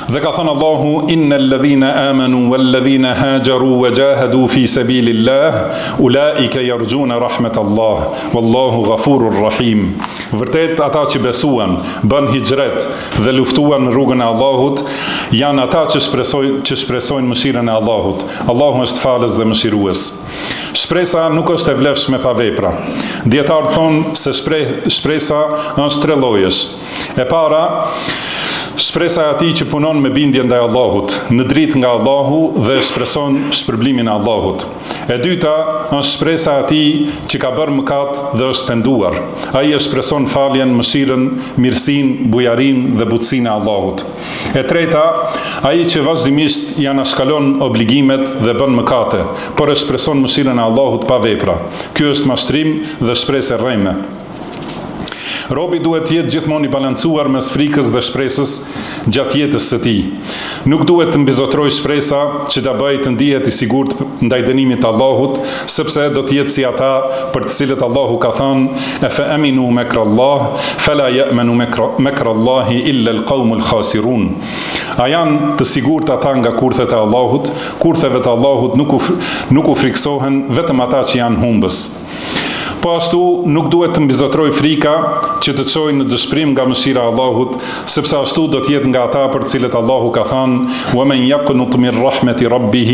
Dhe ka thënë Allahu, innal ladhina amanu wal ladhina hajaru wa jahadu fi sabilillah ulaika yarjuna rahmatallah wallahu ghafurur rahim. Vërtet ata që besuan, bën hijret dhe luftuan në rrugën e Allahut, janë ata që shpresojnë mëshirën e Allahut. Allahu është falës dhe mëshirues. Shpresa nuk është e vlefshme pa vepra. Dietarët thonë se shpresa është tre llojesh. E para, shpresa e atij që punon me bindje ndaj Allahut, në dritë nga Allahu dhe shpreson shpërblimin e Allahut. E dyta është shpresa e atij që ka bërë mëkat dhe është penduar. Ai e shpreson faljen, mëshirën, mirësinë, bujarinë dhe butësinë e Allahut. E treta, ai që vazhdimisht ja anashkalon obligimet dhe bën mëkate, por e shpreson mëshirën e Allahut pa vepra. Ky është mashtrim dhe shpresë e rreme. Robi duhet të jetë gjithmonë i balancuar mes frikës dhe shpresës gjatë jetës së tij. Nuk duhet të mbizotrojë shpresa që ta bëjë të ndihet i sigurt ndaj dënimit të Allahut, sepse do të jetë si ata për të cilët Allahu ka thënë: "E fa aminu makrallah, fala ya'manu makrallahi illa alqaumul khasirun." A janë të sigurt ata nga kurthet e Allahut? Kurtheve të Allahut nuk u friksohen vetëm ata që janë humbës. Po ashtu nuk duhet të mbizotroj frika që të çojë në dëshpërim nga mëshira e Allahut, sepse ashtu do të jetë nga ata për të cilët Allahu ka thënë: "Wa man yaqnut min rahmati rabbih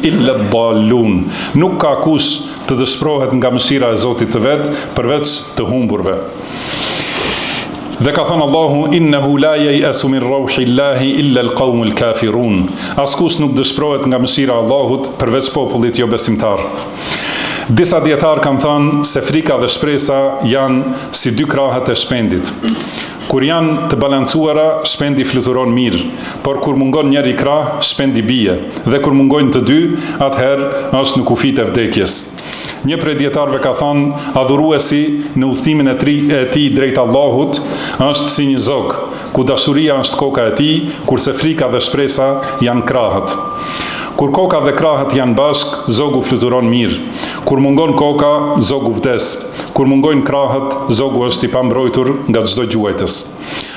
illa ad-dallun." Nuk ka kush të dëshpërohet nga mëshira e Zotit të vet përveç të humburve. Dhe ka thënë Allahu: "Innahu la ya'asu min rauhillahi illa al-qaumul kafirun." Askush nuk dëshpërohet nga mëshira e Allahut përveç popullit jo besimtar. Disa dietar kanë thënë se frika dhe shpresa janë si dy krahët e shpendit. Kur janë të balancuara, shpendi fluturon mirë, por kur mungon njëri krah, shpendi bie, dhe kur mungojnë të dy, atëherë është në kufit e vdekjes. Një prej dietarëve ka thënë: adhuruesi në udhëtimin e tij drejt Allahut është si një zog, ku dashuria është koka e tij, kurse frika dhe shpresa janë krahët. Kur koka dhe krahët janë bashk, zogu fluturon mirë. Kur mungon koka, zogu vdes. Kur mungojnë krahët, zogu është i pambrojtur nga çdo gjuajtës.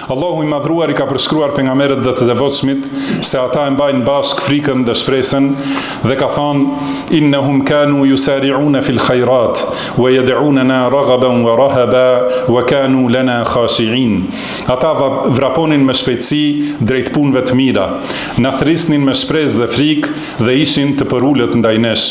Allahu i madhruar i ka përshkruar pejgamberët dhe të devotshmit se ata e mbajnë bashk frikën dhe shpresën dhe ka thënë: "Innahum kanu yusari'una fil khairat wa yad'unana raghaban wa rahaba wa kanu lana khashi'in." Ata vraponin me shpejtësi drejt punëve të mira, na thrisnin me shpresë dhe frikë dhe ishin të përulët ndaj nesh.